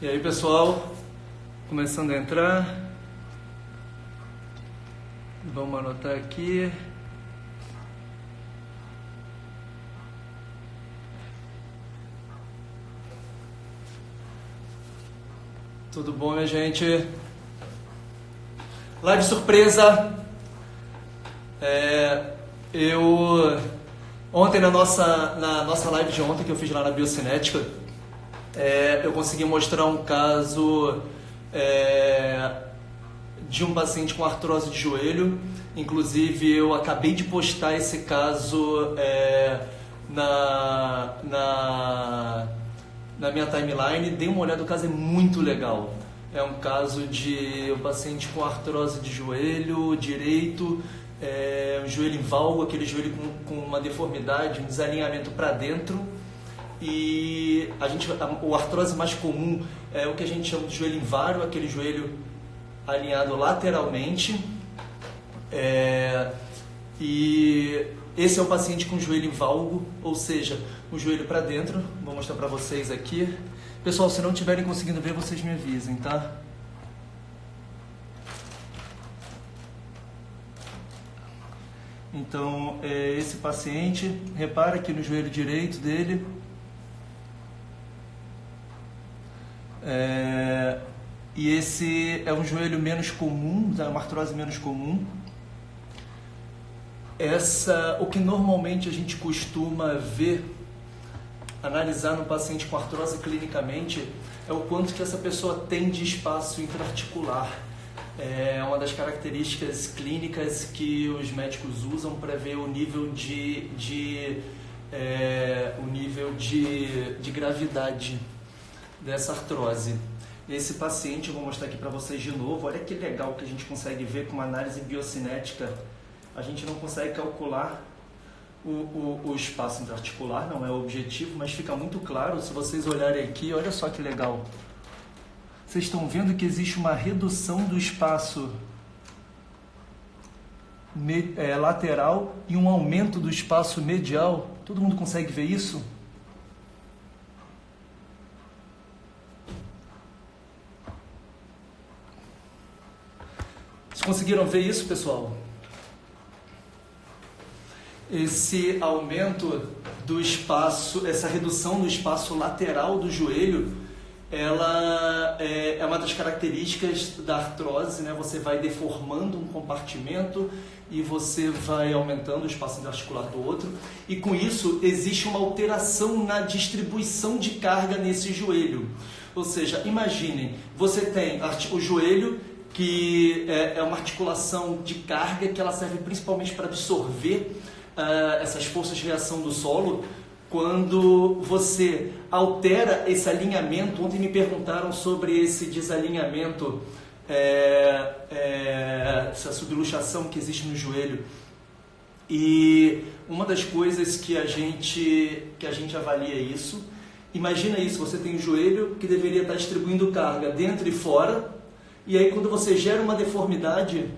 E aí, pessoal, começando a entrar, vamos anotar aqui. Tudo bom, minha gente? Live surpresa. Ontem na nossa live de ontem que eu fiz lá na Biocinética, eu consegui mostrar um caso de um paciente com artrose de joelho. Inclusive eu acabei de postar esse caso na minha timeline. Dê uma olhada, o caso é muito legal. É um caso de um paciente com artrose de joelho direito, um joelho em valgo, aquele joelho com uma deformidade, um desalinhamento para dentro. E o artrose mais comum é o que a gente chama de joelho invário, aquele joelho alinhado lateralmente. E esse é o paciente com joelho em valgo, ou seja, o joelho para dentro. Vou mostrar para vocês aqui. Pessoal, se não estiverem conseguindo ver, vocês me avisem, tá? Então, esse paciente, repara aqui no joelho direito dele. E esse é um joelho menos comum, uma artrose menos comum. O que normalmente a gente costuma ver, analisar no paciente com artrose clinicamente, é o quanto que essa pessoa tem de espaço intraarticular. É uma das características clínicas que os médicos usam para ver o nível de gravidade dessa artrose. Esse paciente, eu vou mostrar aqui para vocês de novo. Olha que legal que a gente consegue ver com uma análise biocinética. A gente não consegue calcular o espaço intraarticular, não é o objetivo, mas fica muito claro se vocês olharem aqui. Olha só que legal. Vocês estão vendo que existe uma redução do espaço lateral e um aumento do espaço medial. Todo mundo consegue ver isso? Vocês conseguiram ver isso, pessoal? Esse aumento do espaço, essa redução do espaço lateral do joelho, ela é uma das características da artrose, né? Você vai deformando um compartimento e você vai aumentando o espaço intraarticular do outro, e com isso existe uma alteração na distribuição de carga nesse joelho. Ou seja, imaginem, você tem o joelho, que é uma articulação de carga que ela serve principalmente para absorver essas forças de reação do solo. Quando você altera esse alinhamento, ontem me perguntaram sobre esse desalinhamento, essa subluxação que existe no joelho. E uma das coisas que a gente avalia é isso. Imagina isso, você tem um joelho que deveria estar distribuindo carga dentro e fora, e aí quando você gera uma deformidade,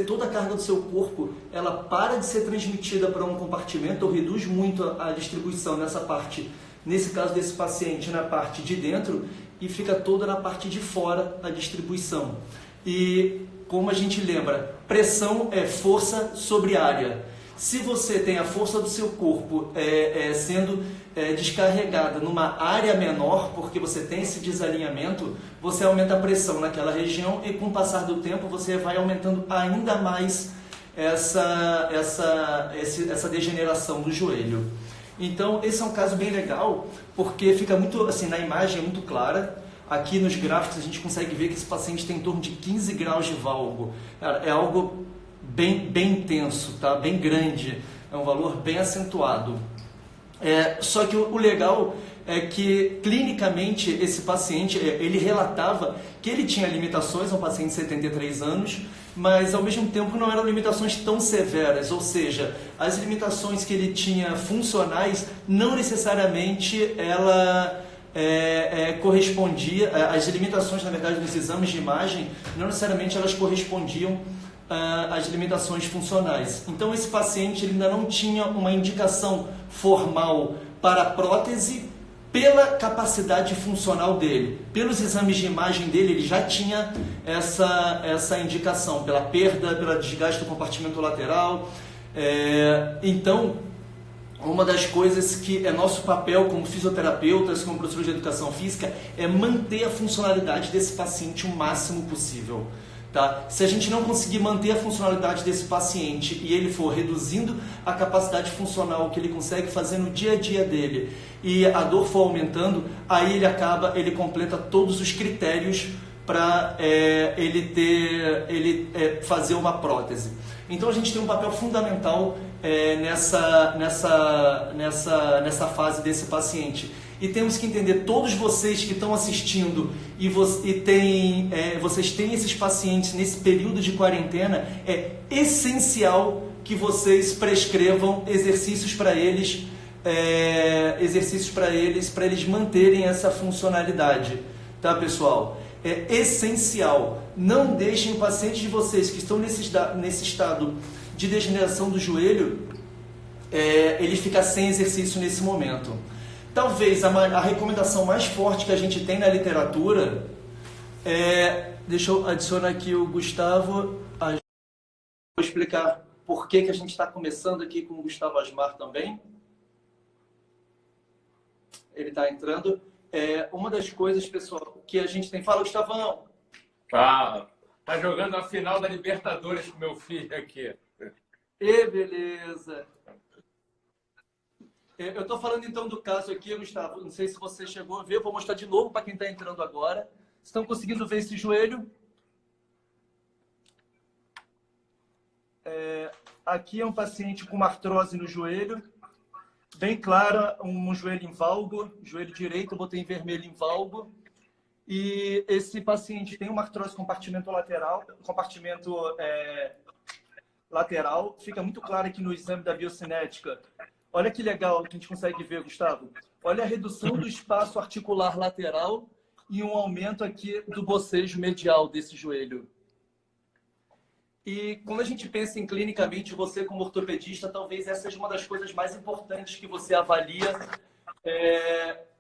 toda a carga do seu corpo, ela para de ser transmitida para um compartimento, ou reduz muito a distribuição nessa parte, nesse caso desse paciente, na parte de dentro, e fica toda na parte de fora a distribuição. E como a gente lembra, pressão é força sobre área. Se você tem a força do seu corpo sendo descarregada numa área menor, porque você tem esse desalinhamento, você aumenta a pressão naquela região, e com o passar do tempo você vai aumentando ainda mais essa degeneração do joelho. Então esse é um caso bem legal, porque fica muito assim, na imagem é muito clara. Aqui nos gráficos a gente consegue ver que esse paciente tem em torno de 15 graus de valgo. É algo bem intenso, tá? Bem grande, é um valor bem acentuado. Só que o legal é que clinicamente esse paciente, ele relatava que ele tinha limitações, é um paciente de 73 anos, mas ao mesmo tempo não eram limitações tão severas, ou seja, as limitações que ele tinha funcionais não necessariamente ela correspondia, as limitações na verdade nos exames de imagem não necessariamente elas correspondiam às limitações funcionais. Então esse paciente ele ainda não tinha uma indicação formal para prótese pela capacidade funcional dele, pelos exames de imagem dele, ele já tinha essa indicação, pela perda, pela desgaste do compartimento lateral. Então, uma das coisas que é nosso papel como fisioterapeutas, como professores de educação física, é manter a funcionalidade desse paciente o máximo possível. Tá? Se a gente não conseguir manter a funcionalidade desse paciente e ele for reduzindo a capacidade funcional que ele consegue fazer no dia a dia dele e a dor for aumentando, aí ele completa todos os critérios para fazer uma prótese. Então a gente tem um papel fundamental nessa fase desse paciente. E temos que entender, todos vocês que estão assistindo vocês têm esses pacientes nesse período de quarentena, é essencial que vocês prescrevam exercícios para eles, para eles manterem essa funcionalidade, tá, pessoal? É essencial. Não deixem o paciente de vocês que estão nesse estado de degeneração do joelho, ele ficar sem exercício nesse momento. Talvez a recomendação mais forte que a gente tem na literatura deixa eu adicionar aqui o Gustavo. Vou explicar por que a gente está começando aqui com o Gustavo Asmar também. Ele está entrando. Uma das coisas, pessoal, que a gente tem... Fala, Gustavão! Tá jogando a final da Libertadores com meu filho aqui. Beleza! Eu estou falando então do caso aqui, Gustavo. Não sei se você chegou a ver, eu vou mostrar de novo para quem está entrando agora. Estão conseguindo ver esse joelho? Aqui é um paciente com uma artrose no joelho, bem clara, um joelho em valgo, joelho direito, eu botei em vermelho em valgo. E esse paciente tem uma artrose compartimento lateral, fica muito claro aqui no exame da biocinética. Olha que legal que a gente consegue ver, Gustavo. Olha a redução do espaço articular lateral e um aumento aqui do bocejo medial desse joelho. E quando a gente pensa em clinicamente, você como ortopedista, talvez essa seja uma das coisas mais importantes que você avalia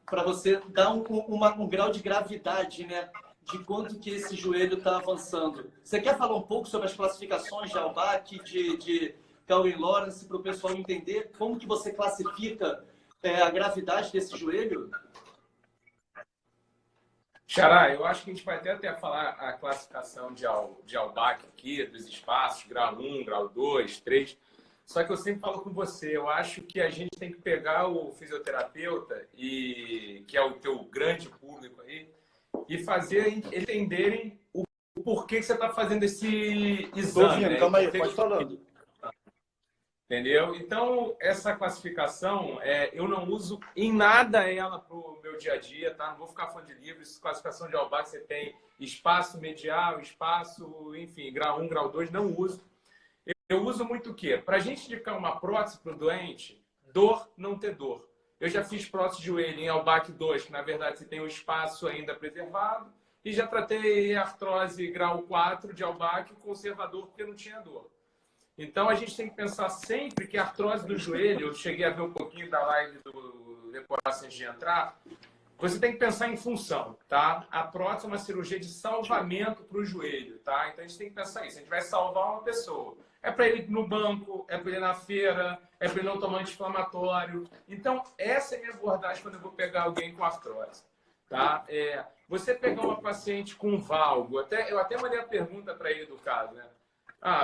para você dar um grau de gravidade, né, de quanto que esse joelho está avançando. Você quer falar um pouco sobre as classificações de Albach, de Cohen-Lawrence, para o pessoal entender como que você classifica a gravidade desse joelho? Xará, eu acho que a gente vai até falar a classificação de Albach aqui, dos espaços, grau 1, grau 2, 3. Só que eu sempre falo com você, eu acho que a gente tem que pegar o fisioterapeuta, que é o teu grande público aí, e fazer entenderem o porquê que você está fazendo esse exame. Tô ouvindo, né? Calma aí, pode falando. Entendeu? Então, essa classificação, eu não uso em nada ela para o meu dia a dia, tá? Não vou ficar falando de livros. Classificação de Albach, você tem espaço medial, espaço, enfim, grau 1, grau 2, não uso. Eu uso muito o quê? Para a gente indicar uma prótese para o doente, dor, não ter dor. Eu já fiz prótese de joelho em Albach 2, que na verdade você tem o espaço ainda preservado, e já tratei artrose grau 4 de Albach conservador, porque não tinha dor. Então, a gente tem que pensar sempre que a artrose do joelho, eu cheguei a ver um pouquinho da live do Decoração antes de entrar, você tem que pensar em função, tá? A prótese é uma cirurgia de salvamento para o joelho, tá? Então, a gente tem que pensar isso. A gente vai salvar uma pessoa. É para ele ir no banco, é para ele ir na feira, é para ele não tomar anti-inflamatório. Então, essa é a minha abordagem quando eu vou pegar alguém com artrose, tá? Você pegar uma paciente com valgo, eu até mandei a pergunta para ele do caso, né?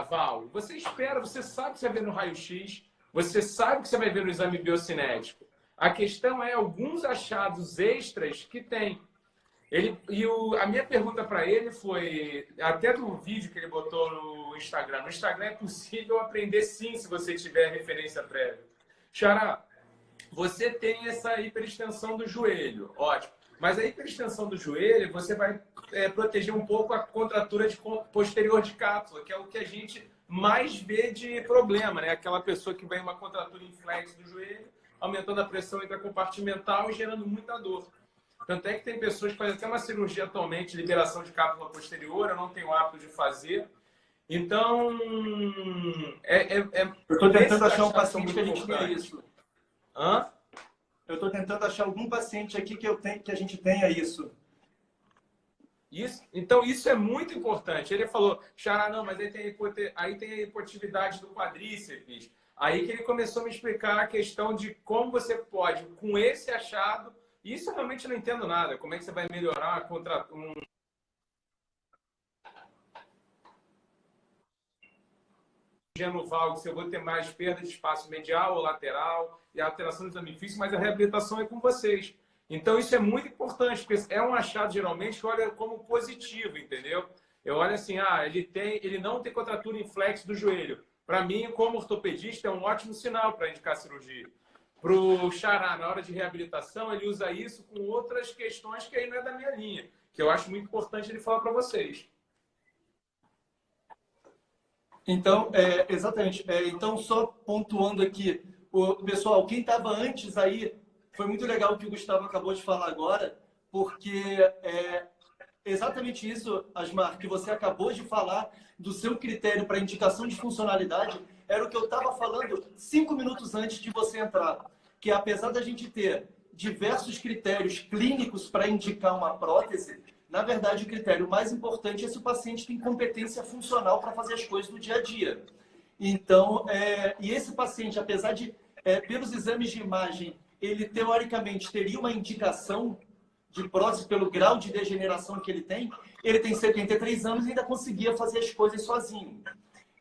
Val, você espera, você sabe que você vai ver no raio-x, você sabe que você vai ver no exame biocinético. A questão é alguns achados extras que tem. A minha pergunta para ele foi, até do vídeo que ele botou no Instagram. No Instagram é possível aprender sim, se você tiver referência prévia. Xará, você tem essa hiperextensão do joelho, ótimo. Mas a hiperextensão do joelho, você vai proteger um pouco a contratura posterior de cápsula, que é o que a gente mais vê de problema, né? Aquela pessoa que vai uma contratura inflex do joelho, aumentando a pressão intracompartimental e gerando muita dor. Tanto é que tem pessoas que fazem até uma cirurgia atualmente, liberação de cápsula posterior, eu não tenho o hábito de fazer. Então, eu estou tentando achar um paciente que a gente tenha isso. Hã? Eu estou tentando achar algum paciente aqui que a gente tenha isso. Então, isso é muito importante. Ele falou, Xará, não, mas aí tem a hipoatividade do quadríceps. Aí que ele começou a me explicar a questão de como você pode, com esse achado, isso eu realmente não entendo nada, como é que você vai melhorar contra um geno-valgo, se eu vou ter mais perda de espaço medial ou lateral, e a alteração do exame físico, mas a reabilitação é com vocês. Então, isso é muito importante, porque é um achado, geralmente, que olha como positivo, entendeu? Eu olho assim, ele não tem contratura em flexo do joelho. Para mim, como ortopedista, é um ótimo sinal para indicar cirurgia. Para o Xará, na hora de reabilitação, ele usa isso com outras questões que aí não é da minha linha, que eu acho muito importante ele falar para vocês. Então, exatamente. Então, só pontuando aqui, pessoal, quem estava antes aí, foi muito legal o que o Gustavo acabou de falar agora, porque exatamente isso, Asmar, que você acabou de falar do seu critério para indicação de funcionalidade, era o que eu estava falando 5 minutos antes de você entrar. Que apesar da gente ter diversos critérios clínicos para indicar uma prótese, na verdade, o critério mais importante é se o paciente tem competência funcional para fazer as coisas do dia a dia. Então, e esse paciente, apesar de, pelos exames de imagem, ele teoricamente teria uma indicação de prótese pelo grau de degeneração que ele tem 73 anos e ainda conseguia fazer as coisas sozinho.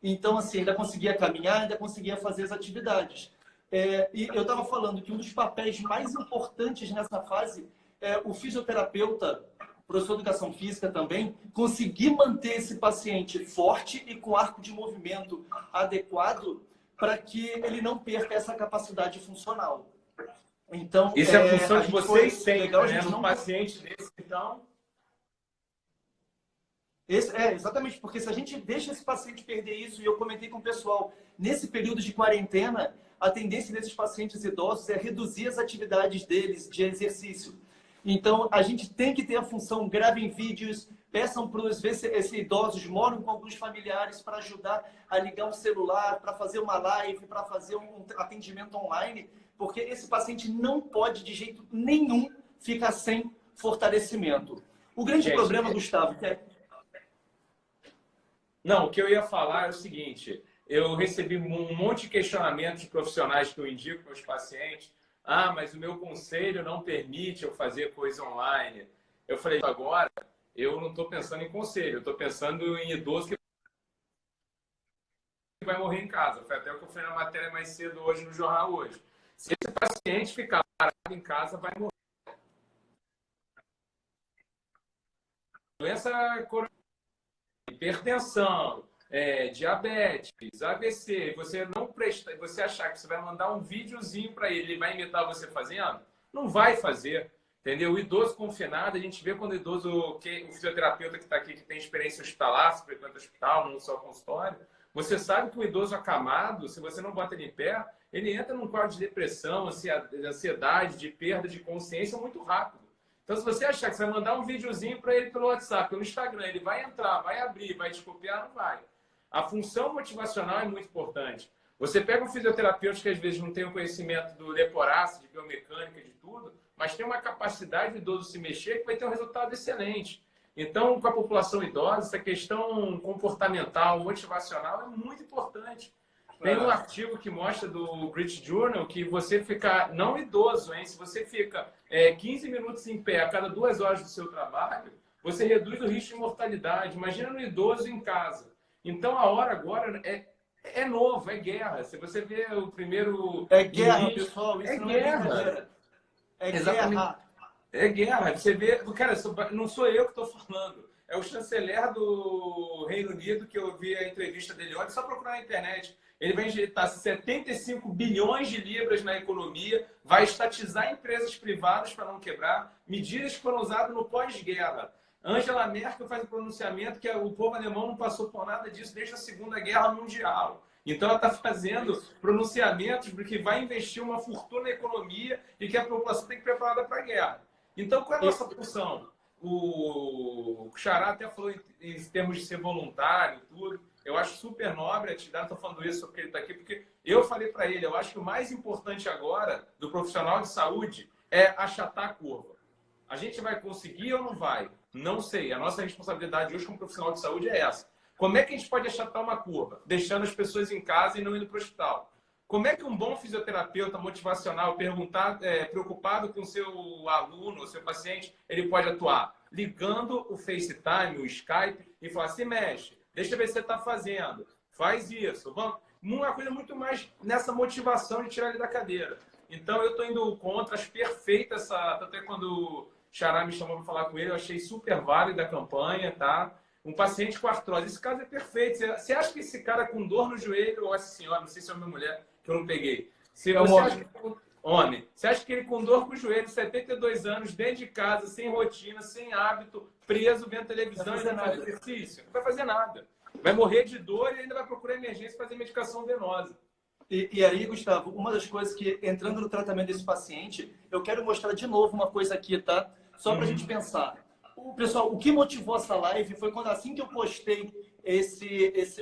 Então, assim, ainda conseguia caminhar, ainda conseguia fazer as atividades. E eu estava falando que um dos papéis mais importantes nessa fase é o fisioterapeuta, professor de educação física também, conseguir manter esse paciente forte e com arco de movimento adequado para que ele não perca essa capacidade funcional. Então, isso é a função de vocês sempre, legal, né? No paciente desse, então... Exatamente, porque se a gente deixa esse paciente perder isso, e eu comentei com o pessoal, nesse período de quarentena, a tendência desses pacientes idosos é reduzir as atividades deles de exercício. Então, a gente tem que ter a função, gravem vídeos, peçam para os idosos, moram com alguns familiares para ajudar a ligar um celular, para fazer uma live, para fazer um atendimento online, porque esse paciente não pode, de jeito nenhum, ficar sem fortalecimento. O grande problema, Gustavo, que é... Não, o que eu ia falar é o seguinte, eu recebi um monte de questionamentos de profissionais que eu indico para os pacientes. Mas o meu conselho não permite eu fazer coisa online. Eu falei, agora, eu não estou pensando em conselho, eu estou pensando em idoso que vai morrer em casa. Foi até o que eu falei na matéria mais cedo hoje no jornal hoje. Se esse paciente ficar parado em casa, vai morrer. Doença coronariana, hipertensão, diabetes, AVC, você achar que você vai mandar um videozinho para ele vai imitar você fazendo, não vai fazer, entendeu? O idoso confinado, a gente vê quando o idoso, o fisioterapeuta que está aqui, que tem experiência hospitalar, se frequenta hospital, não só consultório, você sabe que o idoso acamado, se você não bota ele em pé, ele entra num quadro de depressão, ansiedade, de perda de consciência muito rápido. Então, se você achar que você vai mandar um videozinho para ele pelo WhatsApp, pelo Instagram, ele vai entrar, vai abrir, vai te copiar, não vai. A função motivacional é muito importante. Você pega um fisioterapeuta que às vezes não tem o conhecimento do Leporassi, de biomecânica, de tudo, mas tem uma capacidade do idoso se mexer que vai ter um resultado excelente. Então, com a população idosa, essa questão comportamental, motivacional é muito importante. Tem um artigo que mostra do British Journal que você fica, não idoso, hein? Se você fica 15 minutos em pé a cada 2 horas do seu trabalho, você reduz o risco de mortalidade. Imagina no idoso em casa. Então, a hora agora é novo, é guerra. Se você vê o primeiro... É guerra, pessoal. Isso não guerra. É brincadeira. Exatamente. Guerra. É guerra. Você vê... Cara, não sou eu que estou falando. É o chanceler do Reino Unido, que eu vi a entrevista dele ontem, só procurar na internet. Ele vai injetar 75 bilhões de libras na economia, vai estatizar empresas privadas para não quebrar, medidas que foram usadas no pós-guerra. Angela Merkel faz um pronunciamento que o povo alemão não passou por nada disso desde a Segunda Guerra Mundial. Então, ela está fazendo pronunciamentos porque vai investir uma fortuna na economia e que a população tem que ir preparada para a guerra. Então, qual é a nossa função? O Xará até falou em termos de ser voluntário e tudo. eu acho super nobre a atividade, estou falando isso porque ele está aqui, porque eu falei para ele, eu acho que o mais importante agora do profissional de saúde é achatar a curva. A gente vai conseguir ou não vai? Não sei. A nossa responsabilidade hoje como profissional de saúde é essa. Como é que a gente pode achatar uma curva? Deixando as pessoas em casa e não indo para o hospital. Como é que um bom fisioterapeuta motivacional, preocupado com o seu aluno, o seu paciente, ele pode atuar? Ligando o FaceTime, o Skype e falar, se mexe, deixa eu ver se você está fazendo, faz isso. Vamos. Uma coisa muito mais nessa motivação de tirar ele da cadeira. Então, eu estou indo contra, acho perfeita essa... Até quando o Xará me chamou para falar com ele, eu achei super válida a campanha, tá? Um paciente com artrose. Esse caso é perfeito. Você acha que esse cara com dor no joelho, ou essa senhora, não sei se é minha mulher, que eu não peguei. Se você acha que, homem, você acha que ele com dor no joelho, 72 anos, dentro de casa, sem rotina, sem hábito, preso, vendo televisão, e não vai fazer exercício? Não vai fazer nada. Vai morrer de dor e ainda vai procurar emergência e fazer medicação venosa. E aí, Gustavo, uma das coisas que, entrando no tratamento desse paciente, eu quero mostrar de novo uma coisa aqui, tá? Só pra gente pensar. Pessoal, o que motivou essa live foi quando, assim que eu postei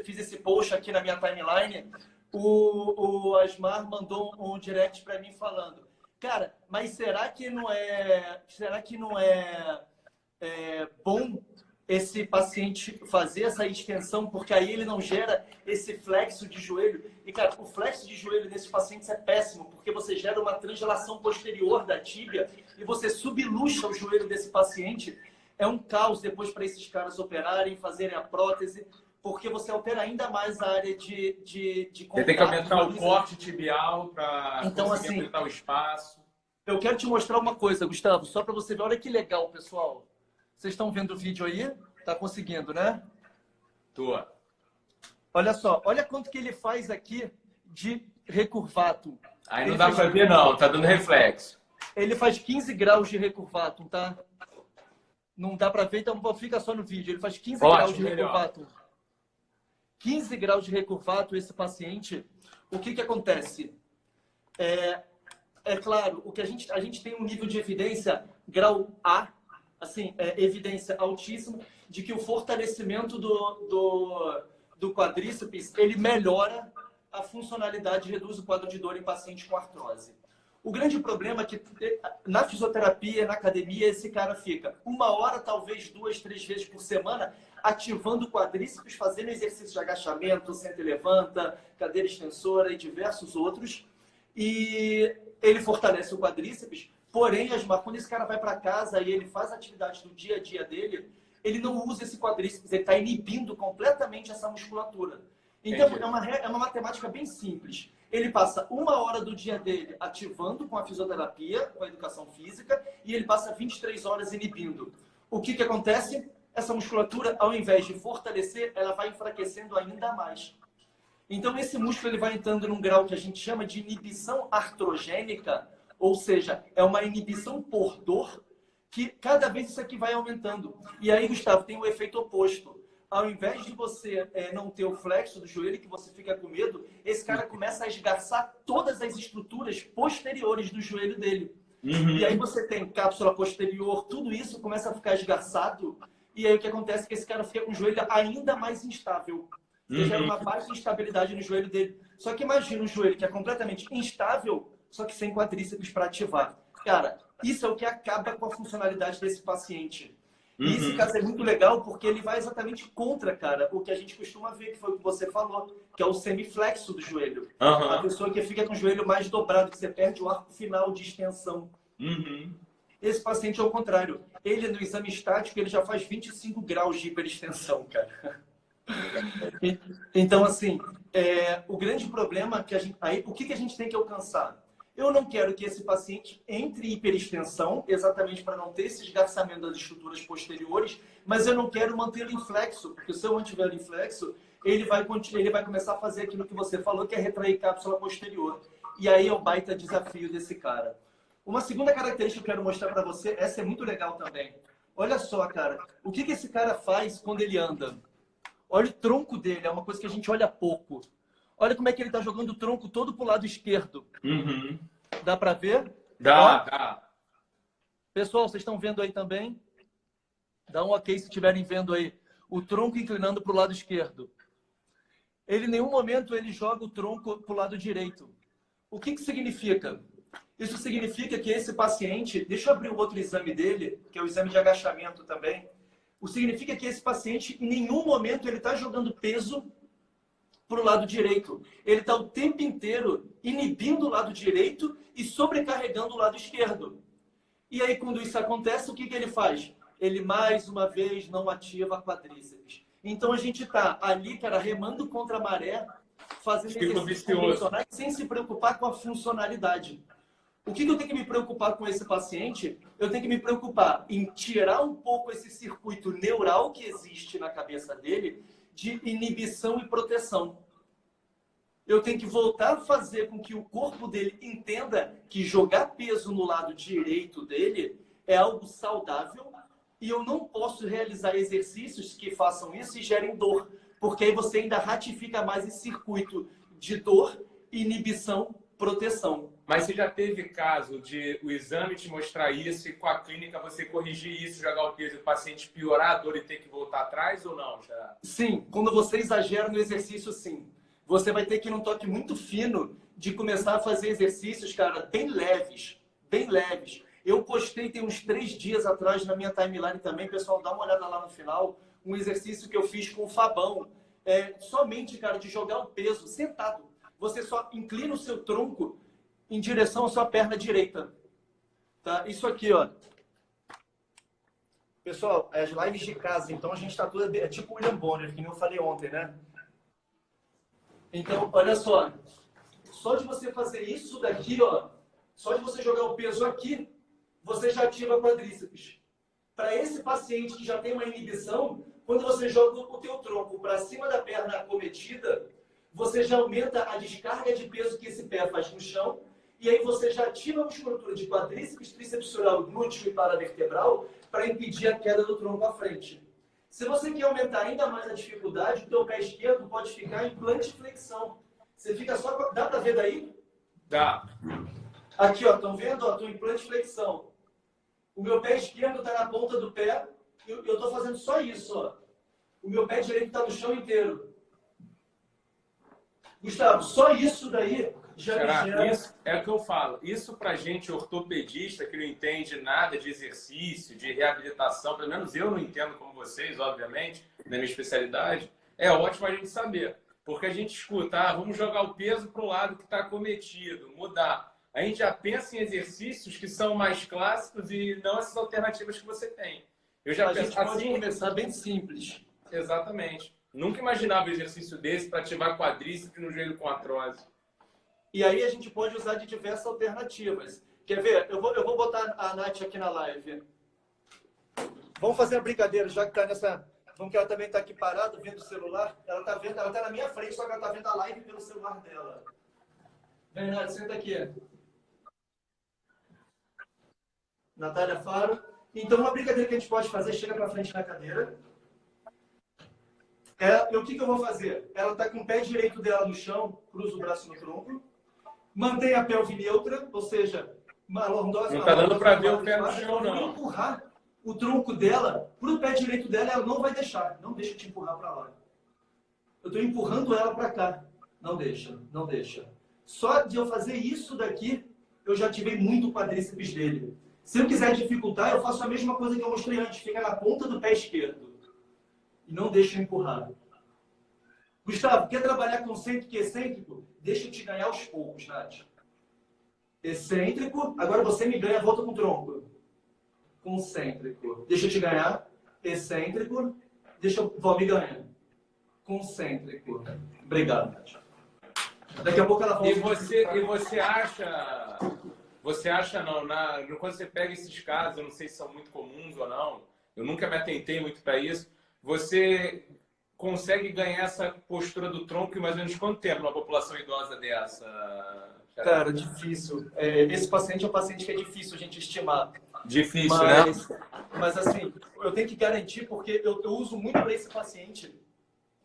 fiz esse post aqui na minha timeline, o Asmar mandou um direct para mim falando, cara, mas será que não é bom esse paciente fazer essa extensão, porque aí ele não gera esse flexo de joelho? E, cara, o flexo de joelho nesses pacientes é péssimo, porque você gera uma translação posterior da tíbia e você subluxa o joelho desse paciente. É um caos depois para esses caras operarem, fazerem a prótese, porque você altera ainda mais a área de contato. Você tem que aumentar o corte tibial para conseguir aumentar o espaço. Eu quero te mostrar uma coisa, Gustavo, só para você ver. Olha que legal, pessoal. Vocês estão vendo o vídeo aí? Tá conseguindo, né? Tô. Olha só, olha quanto que ele faz aqui de recurvatum. Aí não dá para ver não, tá dando reflexo. Ele faz 15 graus de recurvatum, tá? Não dá para ver, então fica só no vídeo. Ele faz 15 graus de recurvatum. 15 graus de recurvatum, esse paciente. O que que acontece? É claro, o que a gente tem um nível de evidência grau A, assim, evidência altíssima, de que o fortalecimento do quadríceps, ele melhora a funcionalidade e reduz o quadro de dor em pacientes com artrose. O grande problema é que na fisioterapia, na academia, esse cara fica 1 hora, talvez 2, 3 vezes por semana, ativando o quadríceps, fazendo exercício de agachamento, senta e levanta, cadeira extensora e diversos outros. E ele fortalece o quadríceps, porém, quando esse cara vai para casa e ele faz a atividade do dia a dia dele, ele não usa esse quadríceps, ele está inibindo completamente essa musculatura. Então, é uma matemática bem simples. Ele passa 1 hora do dia dele ativando com a fisioterapia, com a educação física, e ele passa 23 horas inibindo. O que que acontece? Essa musculatura, ao invés de fortalecer, ela vai enfraquecendo ainda mais. Então, esse músculo ele vai entrando num grau que a gente chama de inibição artrogênica, ou seja, é uma inibição por dor, que cada vez isso aqui vai aumentando. E aí, Gustavo, tem o efeito oposto. Ao invés de você não ter o flexo do joelho, que você fica com medo, esse cara começa a esgarçar todas as estruturas posteriores do joelho dele. E aí você tem cápsula posterior, tudo isso começa a ficar esgarçado. E aí o que acontece é que esse cara fica com o joelho ainda mais instável. Porque gera uma baixa instabilidade no joelho dele. Só que imagina um joelho que é completamente instável, só que sem quadríceps para ativar. Cara, isso é o que acaba com a funcionalidade desse paciente. E esse caso é muito legal porque ele vai exatamente contra, cara, o que a gente costuma ver, que foi o que você falou, que é o semiflexo do joelho. A pessoa que fica com o joelho mais dobrado, que você perde o arco final de extensão. Esse paciente é o contrário. Ele, no exame estático, ele já faz 25 graus de hiperextensão, cara. Então, assim, o grande problema que o que a gente tem que alcançar? Eu não quero que esse paciente entre em hiperextensão, exatamente para não ter esse esgarçamento das estruturas posteriores, mas eu não quero mantê-lo em flexo, porque se eu mantiver ele em flexo, ele vai começar a fazer aquilo que você falou, que é retrair cápsula posterior. E aí é o baita desafio desse cara. Uma segunda característica que eu quero mostrar para você, essa é muito legal também. Olha só, cara, o que esse cara faz quando ele anda? Olha o tronco dele, é uma coisa que a gente olha pouco. Olha como é que ele está jogando o tronco todo para o lado esquerdo. Dá para ver? Dá. Pessoal, vocês estão vendo aí também? Dá um ok se estiverem vendo aí. O tronco inclinando para o lado esquerdo. ele em nenhum momento ele joga o tronco para o lado direito. O que significa? Isso significa que esse paciente, deixa eu abrir o outro exame dele, que é o exame de agachamento também. O significa que esse paciente, em nenhum momento, ele está jogando peso para o lado direito. Ele está o tempo inteiro inibindo o lado direito e sobrecarregando o lado esquerdo. E aí, quando isso acontece, o que ele faz? Ele, mais uma vez, não ativa a quadríceps. Então, a gente está ali, cara, remando contra a maré, fazendo exercícios convencionais sem se preocupar com a funcionalidade. O que eu tenho que me preocupar com esse paciente? Eu tenho que me preocupar em tirar um pouco esse circuito neural que existe na cabeça dele de inibição e proteção. Eu tenho que voltar a fazer com que o corpo dele entenda que jogar peso no lado direito dele é algo saudável e eu não posso realizar exercícios que façam isso e gerem dor, porque aí você ainda ratifica mais esse circuito de dor, inibição, proteção. Mas você já teve caso de o exame te mostrar isso e com a clínica você corrigir isso, jogar o peso e o paciente piorar a dor e ter que voltar atrás ou não? Já? Sim, quando você exagera no exercício, sim. Você vai ter que ir num toque muito fino de começar a fazer exercícios, cara, bem leves, bem leves. Eu postei tem uns 3 dias atrás na minha timeline também, pessoal, dá uma olhada lá no final, um exercício que eu fiz com o Fabão. Somente, cara, de jogar o peso sentado. Você só inclina o seu tronco em direção à sua perna direita. Tá? Isso aqui, ó. Pessoal, as lives de casa, então a gente tá tudo... É tipo o William Bonner, que nem eu falei ontem, né? Então, olha só. Só de você fazer isso daqui, ó. Só de você jogar o peso aqui, você já ativa a quadríceps. Para esse paciente que já tem uma inibição, quando você joga o teu tronco para cima da perna acometida, você já aumenta a descarga de peso que esse pé faz no chão, e aí você já ativa a musculatura de quadríceps, tríceps glúteo e paravertebral para impedir a queda do tronco à frente. Se você quer aumentar ainda mais a dificuldade, o teu pé esquerdo pode ficar em plantiflexão. Você fica só... Dá para ver daí? Dá. Aqui, ó, estão vendo? Estou em plantiflexão. O meu pé esquerdo está na ponta do pé, eu estou fazendo só isso, ó. O meu pé direito está no chão inteiro. Gustavo, só isso daí já me gera... Isso é o que eu falo. Isso pra gente ortopedista que não entende nada de exercício, de reabilitação, pelo menos eu não entendo como vocês, obviamente, na minha especialidade, é ótimo a gente saber. Porque a gente escuta, vamos jogar o peso para o lado que está acometido, mudar. A gente já pensa em exercícios que são mais clássicos e não essas alternativas que você tem. Eu já penso assim, começar bem simples. Exatamente. Nunca imaginava um exercício desse para ativar quadríceps no joelho com artrose. E aí a gente pode usar de diversas alternativas. Quer ver? Eu vou botar a Nath aqui na live. Vamos fazer a brincadeira, já que está nessa... Vamos que ela também está aqui parada, vendo o celular. Ela está vendo, ela está na minha frente, só que ela está vendo a live pelo celular dela. Vem, Nath, senta aqui. Natália Faro. Então, uma brincadeira que a gente pode fazer, chega para frente na cadeira. O que eu vou fazer? Ela está com o pé direito dela no chão, cruza o braço no tronco, mantém a pelve neutra, ou seja, uma lordose... Não está dando para ver o pé no chão, não. Eu vou empurrar o tronco dela para o pé direito dela, ela não vai deixar. Não deixa te empurrar para lá. Eu estou empurrando ela para cá. Não deixa, não deixa. Só de eu fazer isso daqui, eu já ativei muito o quadríceps dele. Se eu quiser dificultar, eu faço a mesma coisa que eu mostrei antes. Fica na ponta do pé esquerdo. E não deixa eu empurrar. Gustavo, quer trabalhar concêntrico e excêntrico? Deixa eu te ganhar aos poucos, Nath. Excêntrico, agora você me ganha, volta com o tronco. Concêntrico. Deixa eu te ganhar. Excêntrico, vou me ganhar. Concêntrico. Obrigado, Nath. Daqui a pouco ela volta. E você acha não, quando você pega esses casos, eu não sei se são muito comuns ou não, eu nunca me atentei muito para isso, você consegue ganhar essa postura do tronco em mais ou menos quanto tempo numa população idosa dessa? Cara, difícil. Esse paciente é um paciente que é difícil a gente estimar. Difícil, né? Mas assim, eu tenho que garantir, porque eu uso muito para esse paciente,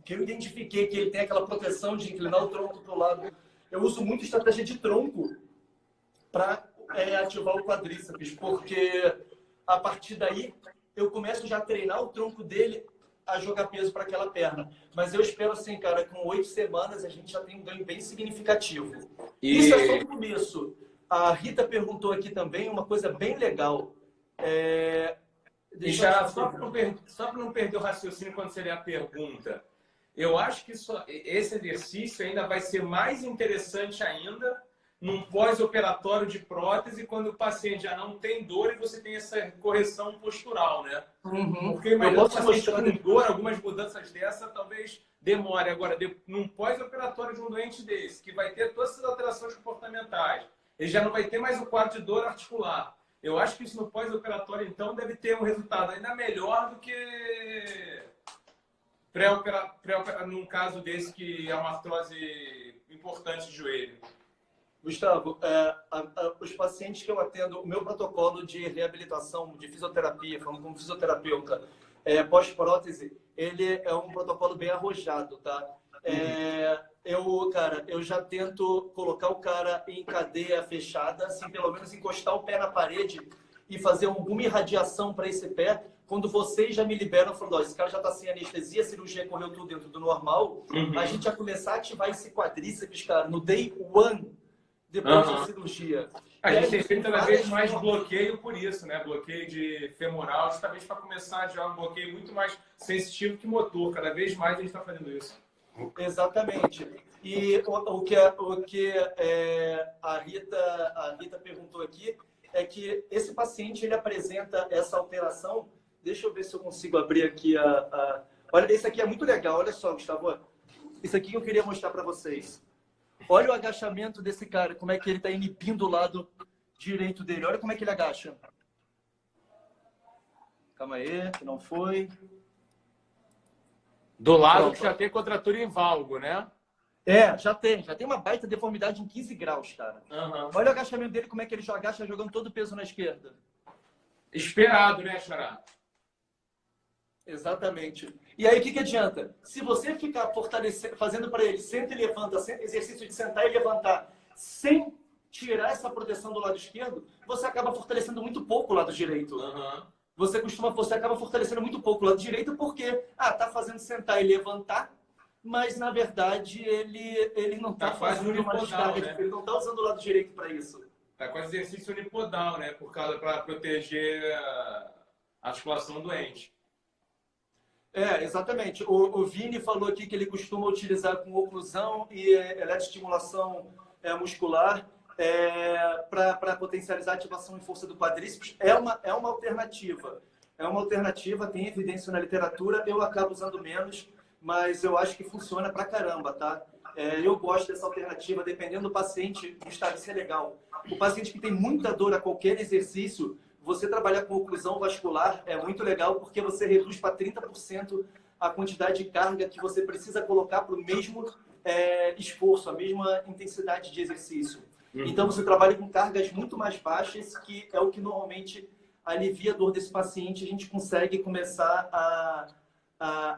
que eu identifiquei que ele tem aquela proteção de inclinar o tronco para o lado. Eu uso muito estratégia de tronco para ativar o quadríceps, porque a partir daí eu começo já a treinar o tronco dele a jogar peso para aquela perna. Mas eu espero, assim, cara, com 8 semanas a gente já tem um ganho bem significativo. Isso é só o começo. A Rita perguntou aqui também uma coisa bem legal. Só para não perder o raciocínio quando você lê a pergunta, eu acho que esse exercício ainda vai ser mais interessante ainda num pós-operatório de prótese, quando o paciente já não tem dor e você tem essa correção postural, né? Uhum. Porque imagina o paciente com dor, algumas mudanças dessa talvez demore. Agora, num pós-operatório de um doente desse, que vai ter todas essas alterações comportamentais, ele já não vai ter mais o quadro de dor articular. Eu acho que isso no pós-operatório, então, deve ter um resultado ainda melhor do que num caso desse que é uma artrose importante de joelho. Gustavo, os pacientes que eu atendo, o meu protocolo de reabilitação, de fisioterapia, falando como fisioterapeuta, pós-prótese, ele é um protocolo bem arrojado, tá? Eu já tento colocar o cara em cadeia fechada, assim, pelo menos encostar o pé na parede e fazer alguma irradiação para esse pé. Quando vocês já me liberam, falando, esse cara já está sem anestesia, a cirurgia correu tudo dentro do normal, a gente vai começar a ativar esse quadríceps, cara, no day one, depois da cirurgia. A gente tem feito cada vez mais bloqueio por isso, né? Bloqueio de femoral, justamente para começar a gerar um bloqueio muito mais sensitivo que motor. Cada vez mais a gente está fazendo isso. Exatamente. E o que a Rita perguntou aqui é que esse paciente ele apresenta essa alteração. Deixa eu ver se eu consigo abrir aqui Olha, esse aqui é muito legal. Olha só, Gustavo. Isso aqui que eu queria mostrar para vocês. Olha o agachamento desse cara, como é que ele está inibindo o lado direito dele. Olha como é que ele agacha. Calma aí, que não foi. Do lado que já tem contratura em valgo, né? Já tem uma baita deformidade em 15 graus, cara. Olha o agachamento dele, como é que ele agacha jogando todo o peso na esquerda. Esperado, né, Xará? Exatamente. E aí, o que adianta? Se você ficar fazendo para ele, senta e levanta, exercício de sentar e levantar, sem tirar essa proteção do lado esquerdo, você acaba fortalecendo muito pouco o lado direito. Você acaba fortalecendo muito pouco o lado direito porque, tá fazendo sentar e levantar, mas, na verdade, ele não está fazendo uma descarga, né? Ele não está usando o lado direito para isso. Está com exercício unipodal, né? Para proteger a articulação doente. Exatamente. O Vini falou aqui que ele costuma utilizar com oclusão e eletroestimulação muscular para potencializar a ativação e força do quadríceps. É uma alternativa. Tem evidência na literatura. Eu acabo usando menos, mas eu acho que funciona pra caramba, tá? Eu gosto dessa alternativa, dependendo do paciente, isso é legal. O paciente que tem muita dor a qualquer exercício, você trabalhar com oclusão vascular é muito legal porque você reduz para 30% a quantidade de carga que você precisa colocar para o mesmo esforço, a mesma intensidade de exercício. Então, você trabalha com cargas muito mais baixas, que é o que normalmente alivia a dor desse paciente. A gente consegue começar a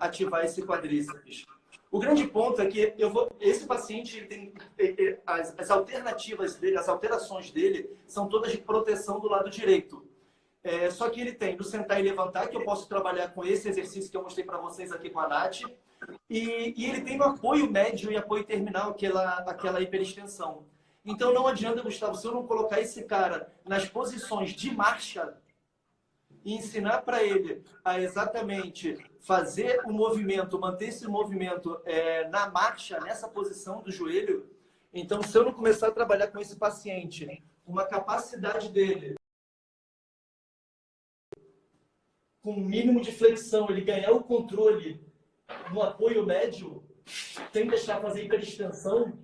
ativar esse quadríceps. O grande ponto é que esse paciente ele tem as alternativas dele, as alterações dele são todas de proteção do lado direito. Só que ele tem do sentar e levantar, que eu posso trabalhar com esse exercício que eu mostrei para vocês aqui com a Nath. E ele tem no apoio médio e apoio terminal, aquela hiperextensão. Então não adianta, Gustavo, se eu não colocar esse cara nas posições de marcha e ensinar para ele a exatamente fazer o movimento, manter esse movimento na marcha, nessa posição do joelho. Então, se eu não começar a trabalhar com esse paciente, uma capacidade dele com um mínimo de flexão, ele ganhar o controle no apoio médio, sem deixar fazer hiperextensão,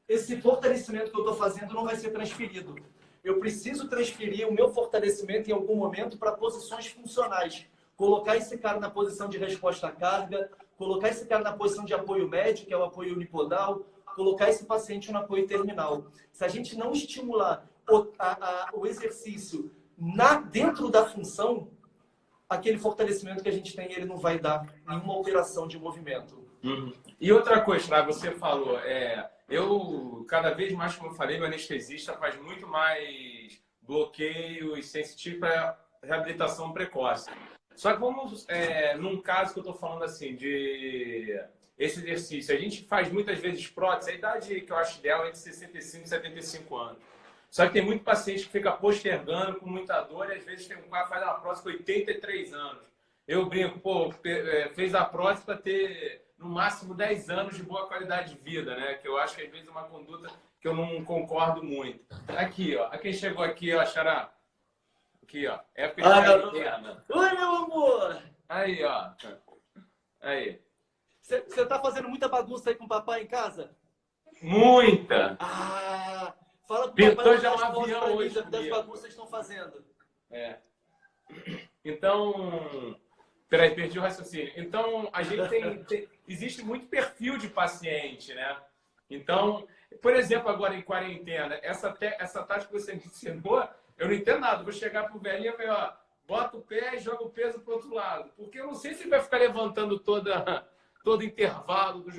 esse fortalecimento que eu estou fazendo não vai ser transferido. Eu preciso transferir o meu fortalecimento em algum momento para posições funcionais. Colocar esse cara na posição de resposta à carga, colocar esse cara na posição de apoio médio, que é o apoio unipodal, colocar esse paciente no apoio terminal. Se a gente não estimular o exercício dentro da função, aquele fortalecimento que a gente tem, ele não vai dar nenhuma alteração de movimento. E outra coisa, você falou, eu cada vez mais, como eu falei, meu anestesista faz muito mais bloqueios sensitivos para reabilitação precoce. Só que vamos, num caso que eu estou falando assim, de esse exercício, a gente faz muitas vezes prótese, a idade que eu acho ideal é de 65 e 75 anos. Só que tem muito paciente que fica postergando com muita dor e às vezes tem um cara que faz uma prótese com 83 anos. Eu brinco, pô, fez a prótese para ter no máximo 10 anos de boa qualidade de vida, né? Que eu acho que às vezes é uma conduta que eu não concordo muito. Aqui, ó. A quem chegou aqui, ó, Xará. Aqui, ó. Época de quarentena. Oi, meu amor! Aí, ó. Aí. Você tá fazendo muita bagunça aí com o papai em casa? Muita! Ah! Fala pro Pintou papai já um mandar as fotos avião pra mim hoje das comigo. bagunças que estão fazendo. É. Então, peraí, perdi o raciocínio. Então, a gente existe muito perfil de paciente, né? Então, por exemplo, agora em quarentena, essa tática que você me ensinou, eu não entendo nada. Vou chegar pro velhinho e falar, ó, bota o pé e joga o peso pro outro lado. Porque eu não sei se ele vai ficar levantando todo intervalo do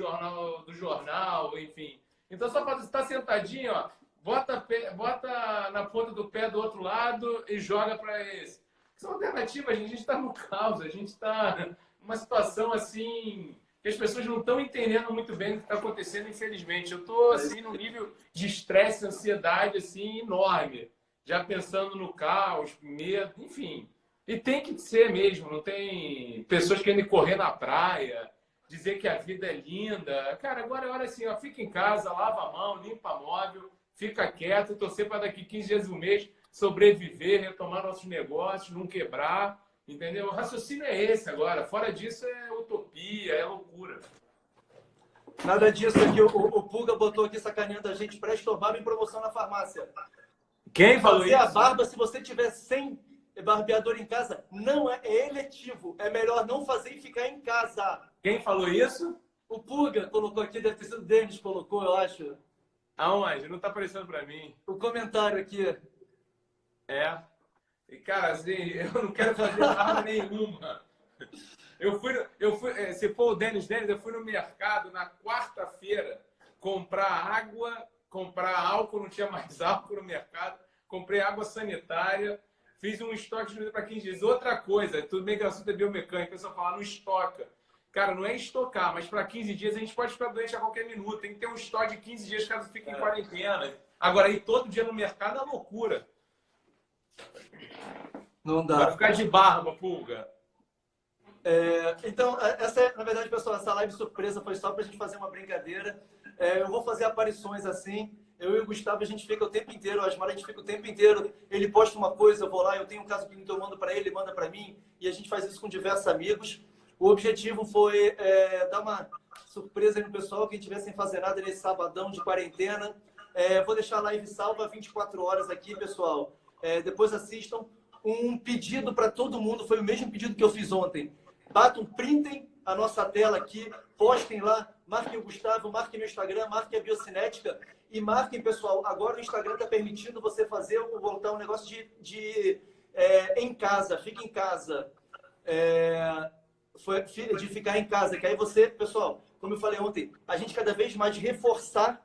jornal, enfim. Então, só para estar sentadinho, ó, bota na ponta do pé do outro lado e joga para esse. São alternativas, a gente está no caos, a gente está numa situação assim que as pessoas não estão entendendo muito bem o que está acontecendo, infelizmente. Eu estou assim num nível de estresse, ansiedade assim enorme, já pensando no caos, medo, enfim. E tem que ser mesmo, não tem pessoas querendo correr na praia, dizer que a vida é linda. Cara, agora é hora assim, ó, fica em casa, lava a mão, limpa móvel, fica quieto, torcer para daqui 15 dias, um mês, sobreviver, retomar nossos negócios, não quebrar, entendeu? O raciocínio é esse agora. Fora disso é utopia, é loucura. Nada disso aqui. O Puga botou aqui sacaneando a gente. Presto barba em promoção na farmácia. Quem falou Fazer isso? a barba, se você tiver sem barbeador em casa, não é eletivo. É melhor não fazer e ficar em casa. Quem falou isso? O Puga colocou aqui, deve ter sido o Denis que colocou, eu acho. Aonde? Não tá aparecendo para mim. O comentário aqui. É. E, cara, assim, eu não quero fazer barba nenhuma. Se for o Denis, eu fui no mercado na quarta-feira comprar água, comprar álcool, não tinha mais álcool no mercado, comprei água sanitária, fiz um estoque de para 15 dias. Outra coisa, tudo bem que o assunto é biomecânico, o pessoal fala, não estoca. Cara, não é estocar, mas para 15 dias a gente pode ficar doente a qualquer minuto. Tem que ter um estoque de 15 dias caso fique em quarentena. Agora, ir todo dia no mercado é loucura. Não dá. Vai ficar de barba, Pulga. Então, na verdade, pessoal, essa live surpresa foi só pra gente fazer uma brincadeira. Eu vou fazer aparições assim. Eu e o Gustavo, a gente fica o tempo inteiro, o Asmar, a gente fica o tempo inteiro. Ele posta uma coisa, eu vou lá, eu tenho um caso clínico, eu mando para ele manda para mim. E a gente faz isso com diversos amigos. O objetivo foi dar uma surpresa aí no pessoal, quem estiver sem fazer nada nesse sabadão de quarentena. Vou deixar a live salva 24 horas aqui, pessoal. Depois assistam. Um pedido para todo mundo, foi o mesmo pedido que eu fiz ontem. Batam, printem a nossa tela aqui, postem lá, marquem o Gustavo, marquem meu Instagram, marquem a Biocinética e marquem, pessoal, agora o Instagram está permitindo você fazer ou voltar um negócio de em casa, fica em casa. De ficar em casa, que aí você, pessoal, como eu falei ontem, a gente cada vez mais reforçar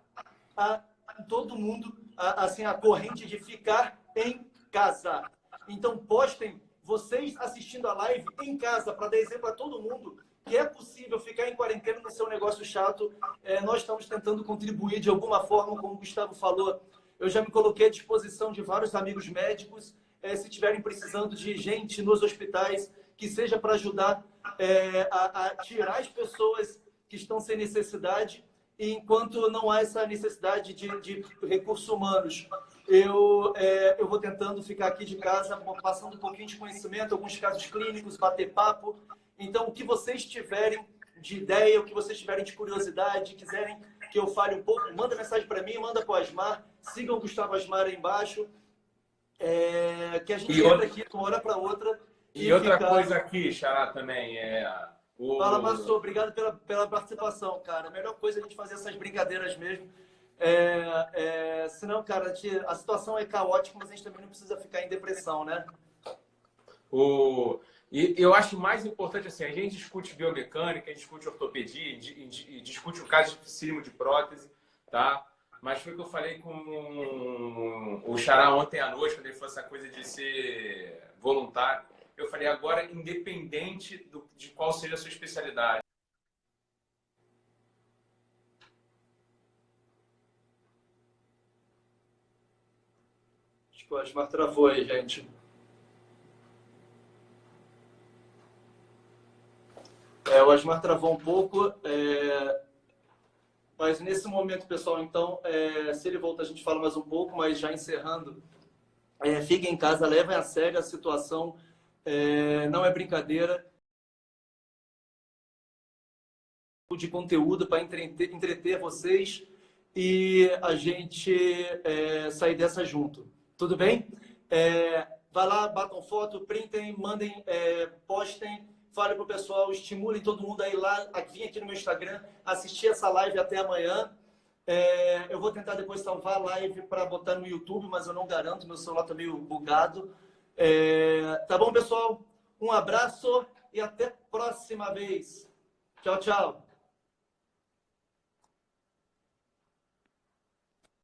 todo mundo assim, a corrente de ficar em casa. Então, postem vocês assistindo a live em casa, para dar exemplo a todo mundo que é possível ficar em quarentena no seu negócio chato. Nós estamos tentando contribuir de alguma forma, como o Gustavo falou. Eu já me coloquei à disposição de vários amigos médicos, se estiverem precisando de gente nos hospitais, que seja para ajudar a tirar as pessoas que estão sem necessidade, e enquanto não há essa necessidade de recursos humanos, eu vou tentando ficar aqui de casa, passando um pouquinho de conhecimento, alguns casos clínicos, bater papo. Então, o que vocês tiverem de ideia, o que vocês tiverem de curiosidade, quiserem que eu fale um pouco, manda mensagem para mim, manda para o Asmar, sigam o Gustavo Asmar aí embaixo, que a gente entra aqui de uma hora para outra. E outra coisa aqui, Xará, também, Fala, Márcio, obrigado pela participação, cara. A melhor coisa é a gente fazer essas brincadeiras mesmo. Senão, cara, a situação é caótica, mas a gente também não precisa ficar em depressão, né? E eu acho mais importante assim, a gente discute biomecânica, a gente discute ortopedia, e discute o caso dificílimo de prótese, tá? Mas foi o que eu falei com o Xará ontem à noite, quando ele falou essa coisa de ser voluntário. Eu falei, agora, independente de qual seja a sua especialidade. Acho que o Osmar travou aí, gente. O Osmar travou um pouco, mas nesse momento, pessoal, então, se ele voltar, a gente fala mais um pouco, mas já encerrando, fiquem em casa, levem a sério a situação, não é brincadeira, de conteúdo para entreter vocês e a gente sair dessa junto. Tudo bem? Vai lá, batam foto, printem, mandem, postem, falem pro pessoal, estimulem todo mundo a ir lá, vir aqui no meu Instagram, assistir essa live até amanhã. Eu vou tentar depois salvar a live para botar no YouTube, mas eu não garanto, meu celular está meio bugado. Tá bom, pessoal? Um abraço e até a próxima vez. Tchau, tchau.